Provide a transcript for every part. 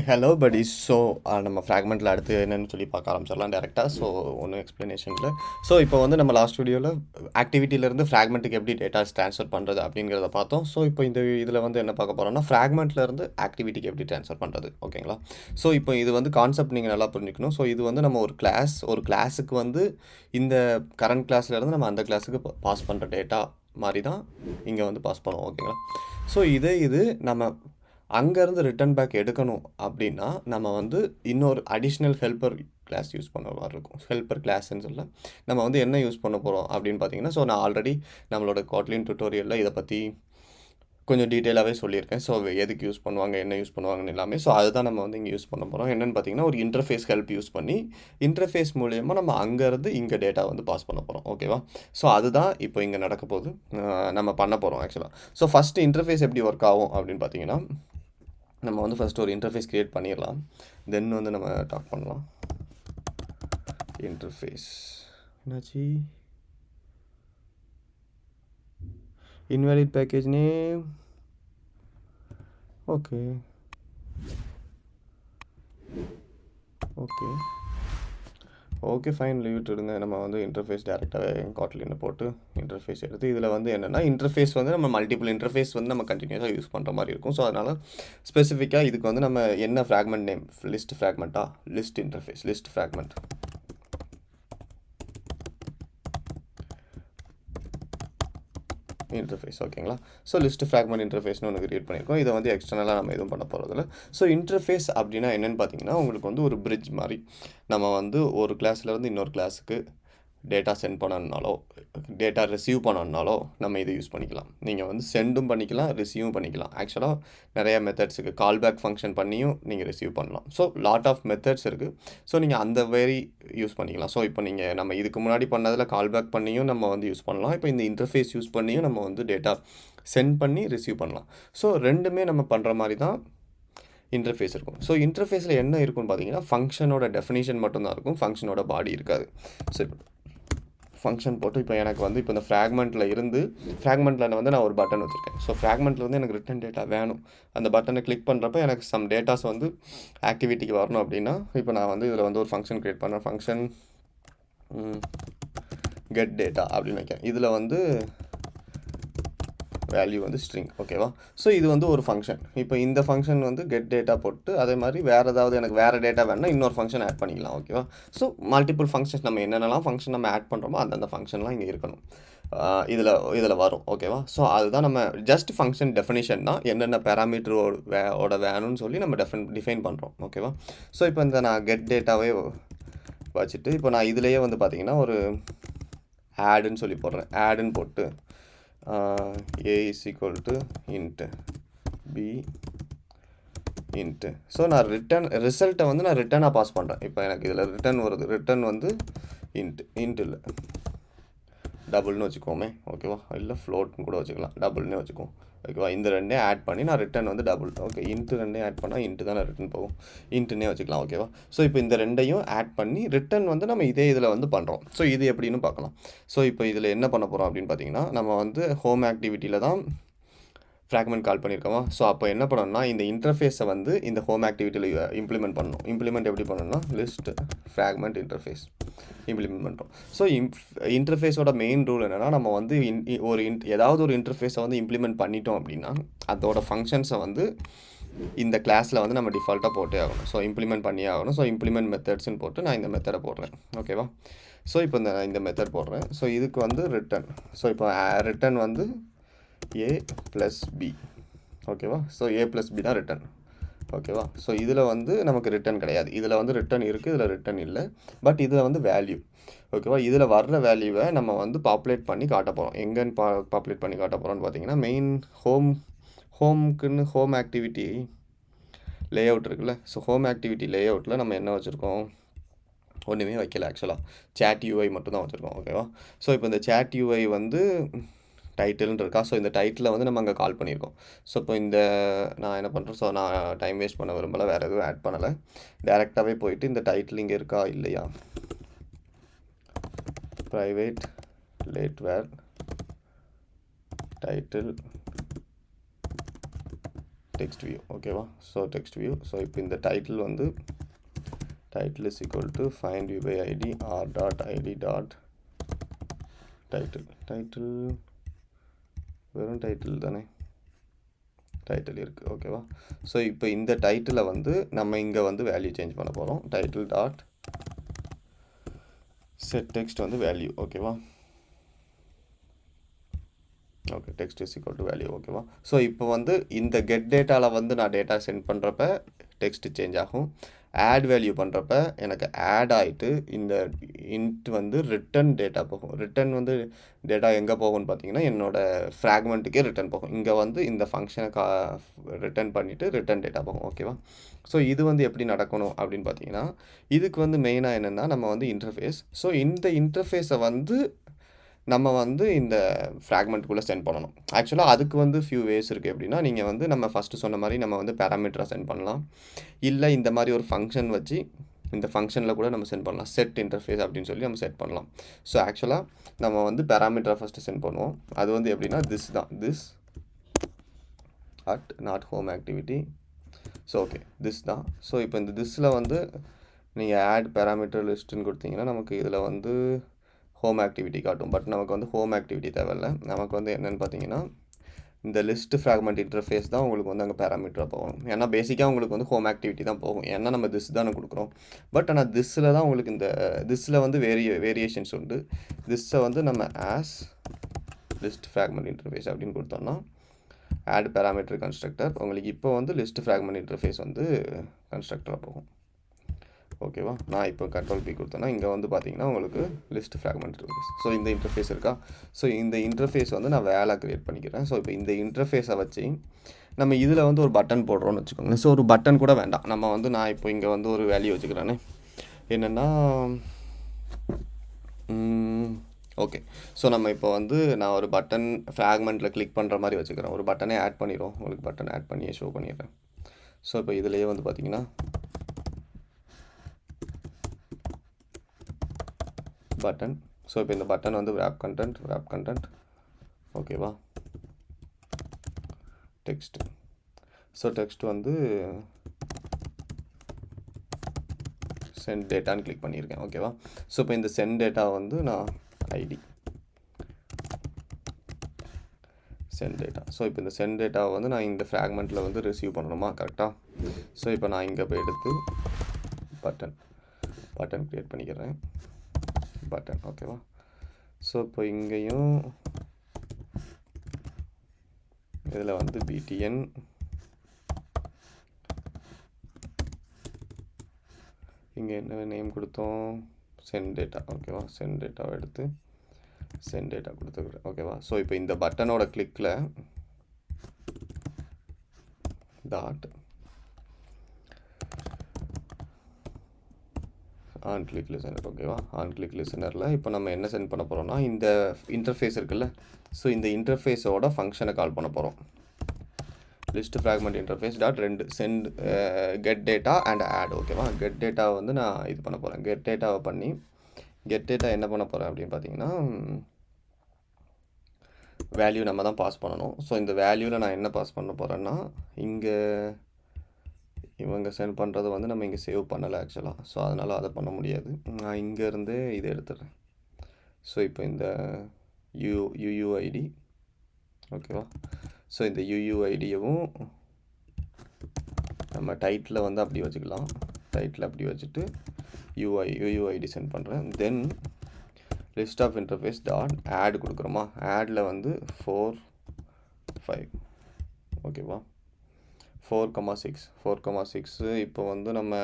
Hello buddies. So நம்ம ஃப்ராக்மெண்ட்டில் அடுத்து என்னன்னு சொல்லி பார்க்க ஆரம்பிச்சிடலாம் டேரெக்டாக. ஸோ ஒன்றும் எக்ஸ்ப்ளனேஷனில். ஸோ இப்போ வந்து நம்ம லாஸ்ட் வீடியோவில் ஆக்டிவிட்டியிலேருந்து ஃப்ராக்மெண்ட்டுக்கு எப்படி டேட்டாஸ் ட்ரான்ஸ்ஃபர் பண்ணுறது அப்படிங்கிறத பார்த்தோம். ஸோ இப்போ இந்த இதில் வந்து என்ன பார்க்க போகிறோம்னா ஃப்ராக்மெண்ட்லேருந்து ஆக்டிவிட்டிக்கு எப்படி ட்ரான்ஸ்ஃபர் பண்ணுறது, ஓகேங்களா? ஸோ இப்போ இது வந்து கான்செப்ட் நீங்கள் நல்லா புரிஞ்சுக்கணும். ஸோ இது வந்து நம்ம ஒரு கிளாஸுக்கு வந்து இந்த கரண்ட் கிளாஸ்லேருந்து நம்ம அந்த கிளாஸுக்கு பாஸ் பண்ணுற டேட்டா மாதிரி தான் இங்கே வந்து பாஸ் பண்ணுவோம், ஓகேங்களா? ஸோ இது நம்ம அங்கேருந்து ரிட்டர்ன் பேக் எடுக்கணும் அப்படின்னா நம்ம வந்து இன்னொரு அடிஷ்னல் ஹெல்ப்பர் கிளாஸ் யூஸ் பண்ண மாதிரி இருக்கும். ஹெல்ப்பர் கிளாஸ்ன்னு சொல்ல நம்ம வந்து என்ன யூஸ் பண்ண போகிறோம் அப்படின்னு பார்த்தீங்கன்னா, ஸோ நான் ஆல்ரெடி நம்மளோட காட்லின் டுட்டோரியலில் இதை பற்றி கொஞ்சம் டீட்டெயிலாகவே சொல்லியிருக்கேன். ஸோ எதுக்கு யூஸ் பண்ணுவாங்க, என்ன யூஸ் பண்ணுவாங்கன்னு எல்லாமே. ஸோ அதுதான் நம்ம வந்து இங்கே யூஸ் பண்ண போகிறோம். என்னென்னு பார்த்தீங்கன்னா, ஒரு இன்டர்ஃபேஸ் ஹெல்ப் யூஸ் பண்ணி இன்டர்ஃபேஸ் மூலயமா நம்ம அங்கேருந்து இங்கே டேட்டா வந்து பாஸ் பண்ண போகிறோம், ஓகேவா? ஸோ அதுதான் இப்போ இங்கே நடக்க போகுது, நம்ம பண்ண போகிறோம் ஆக்சுவலாக. ஸோ ஃபஸ்ட்டு இன்டர்ஃபேஸ் எப்படி ஒர்க் ஆகும் அப்படின்னு பார்த்தீங்கன்னா, நம்ம வந்து ஃபஸ்ட்டு ஒரு இன்டர்ஃபேஸ் க்ரியேட் பண்ணிடலாம். தென் வந்து நம்ம டாக் பண்ணலாம். இன்டர்ஃபேஸ் என்னாச்சு? invalid package name. Okay fine, leave விட்டுடுங்க. நம்ம வந்து இன்டர்ஃபேஸ் டேரெக்டாகவே காட்லின்னு போட்டு இன்டர்ஃபேஸ் எடுத்து இதில் வந்து என்னென்னா இன்டர்ஃபேஸ் வந்து நம்ம மல்டிபிள் இன்டர்ஃபேஸ் வந்து நம்ம கண்டினியூஸாக யூஸ் பண்ணுற மாதிரி இருக்கும். ஸோ அதனால் ஸ்பெசிஃபிக்காக இதுக்கு வந்து நம்ம என்ன ஃப்ராக்மெண்ட் நேம், லிஸ்ட் ஃப்ராக்மெண்ட்டாக, list interface, list fragment interface, ஓகேங்களா? ஸோ லிஸ்ட் ஃப்ராக்மெண்ட் இன்டர்ஃபேஸ்னு ஒன்று கிரியேட் பண்ணியிருக்கோம். இதை வந்து எக்ஸ்டர்னலாக நம்ம எதுவும் பண்ண போகிறதில்ல. ஸோ இன்டர்ஃபேஸ் அப்படின்னா என்னென்னு பார்த்தீங்கன்னா, உங்களுக்கு வந்து ஒரு பிரிட்ஜ் மாதிரி. நம்ம வந்து ஒரு கிளாஸ்லேருந்து இன்னொரு கிளாஸுக்கு டேட்டா சென்ட் பண்ணணுனாலோ டேட்டா ரிசீவ் பண்ணணுனாலோ நம்ம இதை யூஸ் பண்ணிக்கலாம். நீங்கள் வந்து சென்டும் பண்ணிக்கலாம், ரிசீவும் பண்ணிக்கலாம். ஆக்சுவலாக நிறையா மெத்தட்ஸ் இருக்குது. கால் பேக் ஃபங்க்ஷன் பண்ணியும் நீங்கள் ரிசீவ் பண்ணலாம். ஸோ லாட் ஆஃப் மெத்தட்ஸ் இருக்குது. ஸோ நீங்கள் அந்த வேரி யூஸ் பண்ணிக்கலாம். ஸோ இப்போ நீங்கள் நம்ம இதுக்கு முன்னாடி பண்ணதில் கால் பேக் பண்ணியும் நம்ம வந்து யூஸ் பண்ணலாம். இப்போ இந்த இன்டர்ஃபேஸ் யூஸ் பண்ணியும் நம்ம வந்து டேட்டா சென்ட் பண்ணி ரிசீவ் பண்ணலாம். ஸோ ரெண்டுமே நம்ம பண்ணுற மாதிரி தான் இன்டர்ஃபேஸ் இருக்கும். ஸோ இன்டர்ஃபேஸில் என்ன இருக்குன்னு பார்த்தீங்கன்னா, ஃபங்க்ஷனோட டெஃபினிஷன் மட்டும்தான் இருக்கும், ஃபங்க்ஷனோட பாடி இருக்காது. ஸோ இப்போ ஃபங்க்ஷன் போட்டு இப்போ எனக்கு வந்து இப்போ இந்த ஃப்ராக்மெண்ட்டில் வந்து நான் ஒரு பட்டன் வச்சுருக்கேன். ஸோ ஃப்ராக்மெண்ட்டில் வந்து எனக்கு ரிட்டன் டேட்டா வேணும். அந்த பட்டனை கிளிக் பண்ணுறப்ப எனக்கு சம் டேட்டாஸ் வந்து ஆக்டிவிட்டிக்கு வரணும் அப்படின்னா, இப்போ நான் வந்து இதில் வந்து ஒரு ஃபங்க்ஷன் க்ரியேட் பண்ணேன். ஃபங்க்ஷன் கெட் டேட்டா அப்படின்னு வைக்கேன். இதில் வந்து வேல்யூ வந்து ஸ்ட்ரிங், ஓகேவா? ஸோ இது வந்து ஒரு ஃபங்க்ஷன். இப்போ இந்த ஃபங்க்ஷன் வந்து கெட் டேட்டா போட்டு அதே மாதிரி எனக்கு வேறு டேட்டா வேணுன்னா இன்னொரு ஃபங்க்ஷன் ஆட் பண்ணிக்கலாம், ஓகேவா? ஸோ மல்டிபிள் ஃபங்க்ஷன்ஸ் நம்ம என்னென்னலாம் ஃபங்க்ஷன் நம்ம ஆட் பண்ணுறோமோ அந்தந்த ஃபங்க்ஷன்லாம் இங்கே இருக்கணும். இதில் வரும், ஓகேவா? ஸோ அதுதான் நம்ம ஜஸ்ட் ஃபங்க்ஷன் டெஃபினிஷன் தான். என்னென்ன பேராமீட்டரோட வேணும்னு சொல்லி நம்ம டிஃபைன் பண்ணுறோம், ஓகேவா? ஸோ இப்போ இந்த நான் கெட் டேட்டாவே வச்சுட்டு இப்போ நான் இதிலேயே வந்து பார்த்தீங்கன்னா ஒரு ஆடுன்னு சொல்லி போடுறேன். ஆடுன்னு போட்டு a is equal to int b int. So நான் ரிசல்ட்டை வந்து நான் ரிட்டனாக பாஸ் பண்ணுறேன். இப்போ எனக்கு இதில் ரிட்டன் வருது. ரிட்டன் வந்து இன்ட் இல்லை, டபுள்னு வச்சுக்கோமே, ஓகேவா? இல்லை ஃப்ளோட்னு கூட வச்சுக்கலாம், டபுள்னே வச்சுக்குவோம், ஓகேவா? இந்த ரெண்டே ஆட் பண்ணி நான் ரிட்டன் வந்து டபுள், ஓகே. இன்ட்டு ரெண்டே ஆட் பண்ணால் இன்ட்டு தானே ரிட்டன் போகும், இன்ட்டுன்னே வச்சுக்கலாம், ஓகேவா? ஸோ இப்போ இந்த ரெண்டையும் ஆட் பண்ணி ரிட்டன் வந்து நம்ம இதே இதில் வந்து பண்ணுறோம். ஸோ இது எப்படின்னு பார்க்கலாம். ஸோ இப்போ இதில் என்ன பண்ண போகிறோம் அப்படின்னு பார்த்தீங்கன்னா, நம்ம வந்து ஹோம் ஆக்டிவிட்டியில் தான் ஃப்ராக்மெண்ட் கால் பண்ணியிருக்கோமா? ஸோ அப்போ என்ன பண்ணணும்னா, இந்த இன்டர்ஃபேஸை வந்து இந்த ஹோம் ஆக்டிவிட்டியில் இம்ப்ளிமெண்ட் பண்ணணும். இம்ப்ளிமெண்ட் எப்படி பண்ணணும்னா, லிஸ்ட் ஃப்ராக்மெண்ட் இன்டர்ஃபேஸ் இம்ப்ளிமெண்ட் பண்ணுறோம். ஸோ இன்டர்ஃபேஸோட மெயின் ரூல் என்னென்னா, நம்ம வந்து ஏதாவது ஒரு இன்டர்ஃபேஸை வந்து இம்ப்ளிமெண்ட் பண்ணிட்டோம் அப்படின்னா அதோட ஃபங்க்ஷன்ஸை வந்து இந்த கிளாஸில் வந்து நம்ம டிஃபால்ட்டாக போட்டே ஆகணும். ஸோ இம்ப்ளிமெண்ட் பண்ணியே ஆகணும். ஸோ இம்ப்ளிமெண்ட் மெத்தட்ஸ்ன்னு போட்டு நான் இந்த மெத்தடை போடுறேன், ஓகேவா? ஸோ இப்போ இந்த மெத்தட் போடுறேன். ஸோ இதுக்கு வந்து ரிட்டன், ஸோ இப்போ ரிட்டன் வந்து a + b, ஓகேவா? ஸோ a + b தான் ரிட்டன், ஓகேவா? ஸோ இதில் வந்து நமக்கு ரிட்டன் கிடையாது. இதில் வந்து ரிட்டன் இருக்குது, இதில் ரிட்டன் இல்லை. பட் இதில் வந்து வேல்யூ, ஓகேவா? இதில் வர்ற வேல்யூவை நம்ம வந்து பாப்புலேட் பண்ணி காட்ட போகிறோம். எங்கேன்னு பாப்புலேட் பண்ணி காட்ட போகிறோம்னு பார்த்தீங்கன்னா, மெயின் ஹோம்க்குன்னு ஹோம் ஆக்டிவிட்டி லேஅவுட் இருக்குல்ல. ஸோ ஹோம் ஆக்டிவிட்டி லேஅவுட்டில் நம்ம என்ன வச்சுருக்கோம்? ஒன்றுமே வைக்கல. ஆக்சுவலாக சேட் யூஐ மட்டும் தான் வச்சுருக்கோம், ஓகேவா? ஸோ இப்போ இந்த சேட் யூஐ வந்து டைட்டில்னு இருக்கா. ஸோ இந்த டைட்டிலை வந்து நம்ம அங்கே கால் பண்ணியிருக்கோம். ஸோ இப்போ நான் என்ன பண்ணுறேன், ஸோ நான் டைம் வேஸ்ட் பண்ண விரும்பலை, வேறு எதுவும் ஆட் பண்ணலை. டேரெக்டாகவே போயிட்டு இந்த டைட்டில் இங்கே இருக்கா இல்லையா, ப்ரைவேட் லேட்வேர் டைட்டில் டெக்ஸ்ட் வியூ ஓகேவா. So text view. ஸோ இப்போ இந்த டைட்டில் வந்து title is equal to find view by id r dot id dot title வெறும் டைட்டில் தானே, டைட்டில் இருக்குது ஓகேவா. ஸோ இப்போ இந்த டைட்டிலை வந்து நம்ம இங்கே வந்து வேல்யூ சேஞ்ச் பண்ண போகிறோம். டைட்டில் டாட் செட் டெக்ஸ்ட் வந்து வேல்யூ ஓகேவா. Okay text is equal to value ஓகேவா. ஸோ இப்போ வந்து இந்த கெட் டேட்டாவில் வந்து நான் டேட்டா சென்ட் பண்ணுறப்ப டெக்ஸ்ட் சேஞ்ச் ஆகும். ஆட் வேல்யூ பண்ணுறப்ப எனக்கு ஆட் ஆகிட்டு இந்த இன்ட் வந்து ரிட்டன் டேட்டா போகும். ரிட்டன் வந்து டேட்டா எங்கே போகும்னு பார்த்தீங்கன்னா என்னோடய ஃப்ராக்மெண்ட்டுக்கே ரிட்டன் போகும். இங்கே வந்து இந்த ஃபங்க்ஷனை ரிட்டன் பண்ணிவிட்டு ரிட்டன் டேட்டா போகும் ஓகேவா. ஸோ இது வந்து எப்படி நடக்கணும் அப்படின்னு பார்த்தீங்கன்னா இதுக்கு வந்து மெயினாக என்னென்னா நம்ம வந்து இன்டர்ஃபேஸ். ஸோ இந்த இன்டர்ஃபேஸை வந்து நம்ம வந்து இந்த ஃப்ராக்மெண்ட்டுக்குள்ளே சென்ட் பண்ணணும். ஆக்சுவலாக அதுக்கு வந்து ஃபியூ வேஸ் இருக்குது. எப்படின்னா நீங்கள் வந்து நம்ம ஃபஸ்ட்டு சொன்ன மாதிரி நம்ம வந்து பேராமீட்டரை சென்ட் பண்ணலாம். இல்லை இந்த மாதிரி ஒரு ஃபங்க்ஷன் வச்சு இந்த ஃபங்க்ஷனில் கூட நம்ம சென்ட் பண்ணலாம். செட் இன்டர்ஃபேஸ் அப்படின்னு சொல்லி நம்ம செட் பண்ணலாம். ஸோ ஆக்சுவலாக நம்ம வந்து பேராமீட்டரை ஃபஸ்ட்டு சென்ட் பண்ணுவோம். அது வந்து எப்படின்னா திஸ் தான், this at not home activity. So okay this தான். ஸோ இப்போ இந்த திஸ்ஸில் வந்து நீங்கள் ஆட் பேராமீட்டர் லிஸ்ட்டுன்னு கொடுத்தீங்கன்னா நமக்கு இதில் வந்து ஹோம் ஆக்டிவிட்டி காட்டும். பட் நமக்கு வந்து ஹோம் ஆக்டிவிட்டி தேவையில்லை. நமக்கு வந்து என்னென்னு பார்த்தீங்கன்னா இந்த லிஸ்ட் ஃப்ராக்மெண்ட் இன்டர்ஃபேஸ் தான் உங்களுக்கு வந்து அங்கே பேராமீட்டராக போகும். ஏன்னா பேசிக்காக உங்களுக்கு வந்து ஹோம் ஆக்டிவிட்டி தான் போகும். ஏன்னா நம்ம திஸ் தானே கொடுக்குறோம். பட் ஆனால் திஸ்ஸில் தான் உங்களுக்கு இந்த திஸ்ஸில் வந்து வேரியேஷன்ஸ் உண்டு. திஸ்ஸை வந்து நம்ம ஆஸ் லிஸ்ட் ஃப்ராக்மெண்ட் இன்டர்ஃபேஸ் அப்படின்னு கொடுத்தோம்னா ஆட் பேராமீட்டர் கன்ஸ்ட்ரக்டர் உங்களுக்கு இப்போ வந்து லிஸ்ட் ஃப்ராக்மெண்ட் இன்டர்ஃபேஸ் வந்து கன்ஸ்ட்ரக்டராக போகும் ஓகேவா. நான் இப்போ கண்ட்ரோல் பி கொடுத்தேன்னா இங்கே வந்து பார்த்தீங்கன்னா உங்களுக்கு லிஸ்ட் ஃப்ராக்மெண்ட் இன்டர்ஃபேஸ். ஸோ இந்த இன்டர்ஃபேஸ் இருக்கா. ஸோ இந்த இன்டர்ஃபேஸ் வந்து நான் வேலை க்ரியேட் பண்ணிக்கிறேன். ஸோ இப்போ இந்த இன்டர்ஃபேஸை வச்சு நம்ம இதில் வந்து ஒரு பட்டன் போடுறோன்னு வச்சுக்கோங்க. ஸோ ஒரு பட்டன் கூட வேண்டாம். நம்ம வந்து நான் இப்போ இங்கே வந்து ஒரு வேல்யூ வச்சுக்கிறேன்னு என்னென்னா ஓகே. ஸோ நம்ம இப்போ வந்து நான் ஒரு பட்டன் ஃப்ராக்மெண்ட்டில் கிளிக் பண்ணுற மாதிரி வச்சுக்கிறேன். ஒரு பட்டனே ஆட் பண்ணிடுவோம். உங்களுக்கு பட்டன் ஆட் பண்ணியே ஷோ பண்ணிடுறேன். ஸோ இப்போ இதிலேயே வந்து பார்த்தீங்கன்னா பட்டன். ஸோ இப்போ இந்த பட்டன் வந்து wrap content ஓகேவா. டெக்ஸ்ட். ஸோ டெக்ஸ்ட் வந்து சென்ட் டேட்டான்னு கிளிக் பண்ணியிருக்கேன் ஓகேவா. ஸோ இப்போ இந்த சென்ட் டேட்டா வந்து நான் ஐடி சென்ட் டேட்டா. ஸோ இப்போ இந்த சென்ட் டேட்டாவை வந்து நான் இந்த ஃப்ராக்மெண்ட்டில் வந்து ரிசீவ் பண்ணணுமா கரெக்டாக. ஸோ இப்போ நான் இங்கே போய் எடுத்து பட்டன் க்ரியேட் பண்ணிக்கிறேன். பட்டன் ஓகேவா. ஸோ இப்போ இங்கேயும் இதில் வந்து பிடிஎன் இங்கே என்ன நேம் கொடுத்தோம் சென்ட் டேட்டா ஓகேவா. சென்ட் டேட்டாவை எடுத்து சென்ட் டேட்டா கொடுத்துக்கிறேன் ஓகேவா. ஸோ இப்போ இந்த பட்டனோட கிளிக்கில் டாட் ஆன் கிளிக் லிசனர் ஓகேவா. ஆன் கிளிக் லிசனரில் இப்போ நம்ம என்ன சென்ட் பண்ண போகிறோம்னா இந்த இன்டர்ஃபேஸ் இருக்குல்ல. ஸோ இந்த இன்டர்ஃபேஸோட ஃபங்க்ஷனை கால் பண்ண போகிறோம். லிஸ்ட் ஃப்ராக்மெண்ட் இன்டர்ஃபேஸ் டாட் ரெண்டு send get data and add ஓகேவா. கெட் டேட்டாவை வந்து நான் இது பண்ண போகிறேன். கெட் டேட்டாவை பண்ணி கெட் டேட்டா என்ன பண்ண போகிறேன் அப்படின்னு பார்த்தீங்கன்னா வேல்யூ நம்ம தான் பாஸ் பண்ணணும். ஸோ இந்த வேல்யூவில் நான் என்ன பாஸ் பண்ண போகிறேன்னா இங்கே இவங்க சென்ட் பண்ணுறது வந்து நம்ம இங்கே சேவ் பண்ணலை ஆக்சுவலாக. ஸோ அதனால் அதை பண்ண முடியாது. நான் இங்கேருந்தே இதை எடுத்துடுறேன். ஸோ இப்போ இந்த யூஐடி ஓகேவா. ஸோ இந்த யூஐடியவும் நம்ம டைட்டில் வந்து அப்படி வச்சுக்கலாம். டைட்டில் அப்படி வச்சுட்டு யூஐடி சென்ட் பண்ணுறேன். Then list of interface dot add கொடுக்குறோமா. ஆடில் வந்து 4 5 ஓகேவா. 4,6 இப்போ வந்து நம்ம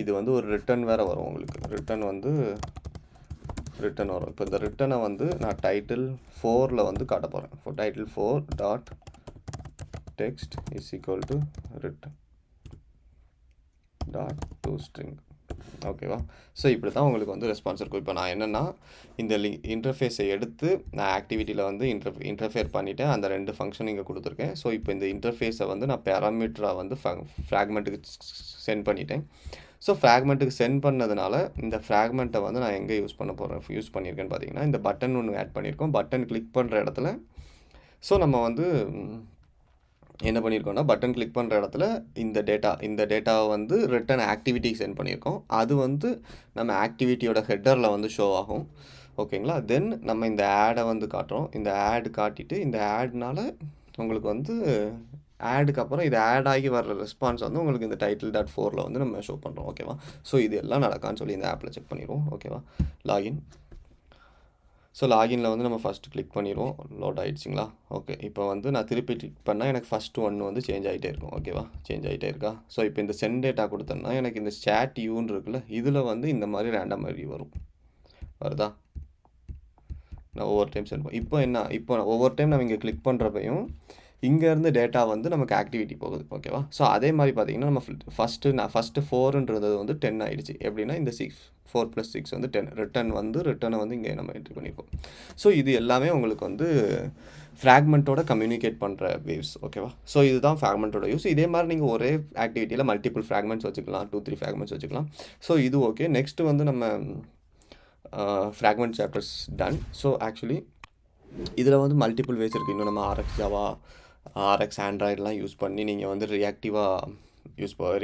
இது வந்து ஒரு ரிட்டன் வேறு வரும் உங்களுக்கு. ரிட்டன் வரும். இப்போ இந்த ரிட்டனை வந்து நான் டைட்டில் 4ல் வந்து காட்ட போகிறேன். Title 4 dot text is equal to return dot to string ஓகேவா. ஸோ இப்படி தான் உங்களுக்கு வந்து ரெஸ்பான்ஸ் இருக்கும். இப்போ நான் என்னென்னா இந்த இன்டர்ஃபேஸை எடுத்து நான் ஆக்டிவிட்டியில் வந்து இன்டர்ஃபேர் பண்ணிவிட்டேன். அந்த 2 ஃபங்க்ஷன் இங்கே கொடுத்துருக்கேன். ஸோ இப்போ இந்த இன்டர்ஃபேஸை வந்து நான் பேராமீட்டராக வந்து ஃப்ராக்மெண்ட்டுக்கு சென்ட் பண்ணிட்டேன். ஸோ ஃப்ராக்மெண்ட்டுக்கு சென்ட் பண்ணதுனால இந்த ஃப்ராக்மெண்ட்டை வந்து நான் எங்கே யூஸ் பண்ணியிருக்கேன்னு பார்த்தீங்கன்னா இந்த பட்டன் ஒன்று ஆட் பண்ணியிருக்கோம். பட்டன் கிளிக் பண்ணுற இடத்துல ஸோ நம்ம வந்து என்ன பண்ணியிருக்கோம்னா பட்டன் கிளிக் பண்ணுற இடத்துல இந்த டேட்டாவை வந்து ரிட்டன் ஆக்டிவிட்டிக்கு சென்ட் பண்ணியிருக்கோம். அது வந்து நம்ம ஆக்டிவிட்டியோட ஹெட்டரில் வந்து ஷோ ஆகும். ஓகேங்களா? தென் நம்ம இந்த ஆடை வந்து காட்டுறோம். இந்த ஆட் காட்டிட்டு இந்த ஆட்னால உங்களுக்கு வந்து ஆடுக்கு அப்புறம் இது ஆட் ஆகி வர்ற ரெஸ்பான்ஸ் வந்து உங்களுக்கு இந்த டைட்டில் டாட் ஃபோரில் வந்து நம்ம ஷோ பண்ணுறோம். ஓகேவா? ஸோ இது எல்லாம் நடக்கான்னு சொல்லி இந்த ஆப்பில் செக் பண்ணிடுவோம். ஓகேவா? லாகின். ஸோ லாகின்ல வந்து நம்ம ஃபஸ்ட்டு கிளிக் பண்ணிடுவோம். லோட் ஆகிடுச்சிங்களா? ஓகே. இப்போ வந்து நான் திருப்பி கிளிக் பண்ணால் எனக்கு ஃபஸ்ட்டு ஒன்று வந்து சேஞ்ச் ஆகிட்டே இருக்கும். ஓகேவா? சேஞ்ச் ஆகிட்டே இருக்கா? ஸோ இப்போ இந்த சென்ட் டேட்டா கொடுத்தோம்னா எனக்கு இந்த சேட் யூன்னு இருக்குல்ல, இதில் வந்து இந்த மாதிரி ரேண்டம் மாதிரி வரும். வருதா? நான் ஒவ்வொரு டைம் சென்ட் இப்போ ஒவ்வொரு டைம் நம்ம இங்கே கிளிக் பண்ணுறப்பையும் இங்கேருந்து டேட்டா வந்து நமக்கு ஆக்டிவிட்டி போகுது. ஓகேவா? ஸோ அதே மாதிரி பார்த்தீங்கன்னா நம்ம ஃபஸ்ட்டு 4ன்றது வந்து 10 ஆகிடுச்சு. எப்படின்னா இந்த 4 + 6 வந்து 10 ரிட்டனை வந்து இங்கே நம்ம என்ட்ரி பண்ணியிருக்கோம். ஸோ இது எல்லாமே உங்களுக்கு வந்து ஃப்ராக்மெண்ட்டோட கம்யூனிகேட் பண்ணுற வேவ்ஸ். ஓகேவா? ஸோ இதுதான் ஃப்ராக்மெண்ட்டோட யூஸ். இதே மாதிரி நீங்கள் ஒரே ஆக்டிவிட்டியில் மல்டிபிள் ஃப்ராக்மெண்ட்ஸ் வச்சுக்கலாம், 2, 3 ஃப்ராக்மெண்ட்ஸ் வச்சுக்கலாம். ஸோ இது ஓகே. நெக்ஸ்ட்டு வந்து நம்ம fragment chapters done. So actually இதில் வந்து மல்டிபிள் வேஸ் இருக்குது. இன்னும் நம்ம ஆர்எக்ஸ் ஜாவா, ஆர்எக்ஸ் ஆண்ட்ராய்டெலாம் யூஸ் பண்ணி நீங்கள் வந்து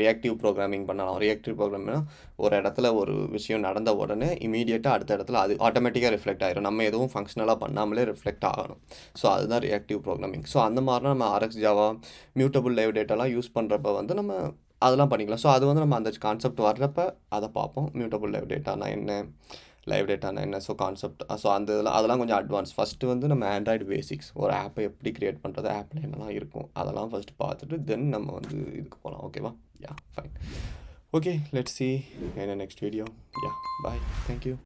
ரியாக்டிவ் ப்ரோக்ராமிங் பண்ணலாம். ரியாக்டிவ் ப்ரோக்ராம்னா ஒரு இடத்துல ஒரு விஷயம் நடந்த உடனே இமீடியட்டாக அடுத்த இடத்துல அது ஆட்டோமேட்டிக்காக ரிஃப்ளெக்ட் ஆகிரும். நம்ம எதுவும் ஃபங்க்ஷனலாக பண்ணாமலே ரிஃப்ளெக்ட் ஆகணும். ஸோ அதுதான் ரியாக்டிவ் ப்ரோக்ராமிங். ஸோ அந்த மாதிரினா நம்ம ஆர்எக்ஸ் ஜாவா, மியூட்டபிள் லைவ் டேட்டாலாம் யூஸ் பண்ணுறப்ப வந்து நம்ம அதெல்லாம் பண்ணிக்கலாம். ஸோ அது வந்து நம்ம அந்த கான்செப்ட் வர்றப்ப அதை பார்ப்போம். மியூட்டபிள் லைவ் டேட்டானா என்ன, லைவ் டேட்டானா என்ன, ஸோ கான்செப்ட், ஸோ அந்த அதெல்லாம் கொஞ்சம் அட்வான்ஸ். ஃபஸ்ட்டு வந்து நம்ம ஆண்ட்ராய்டு பேசிக்ஸ், ஒரு ஆப்பை எப்படி க்ரியேட் பண்ணுறது, ஆப்பில் என்னெல்லாம் இருக்கும் அதெல்லாம் ஃபஸ்ட்டு பார்த்துட்டு தென் நம்ம வந்து இதுக்கு போகலாம். ஓகேவா? Yeah, fine. Okay, let's see in the next video. Yeah, bye. Thank you.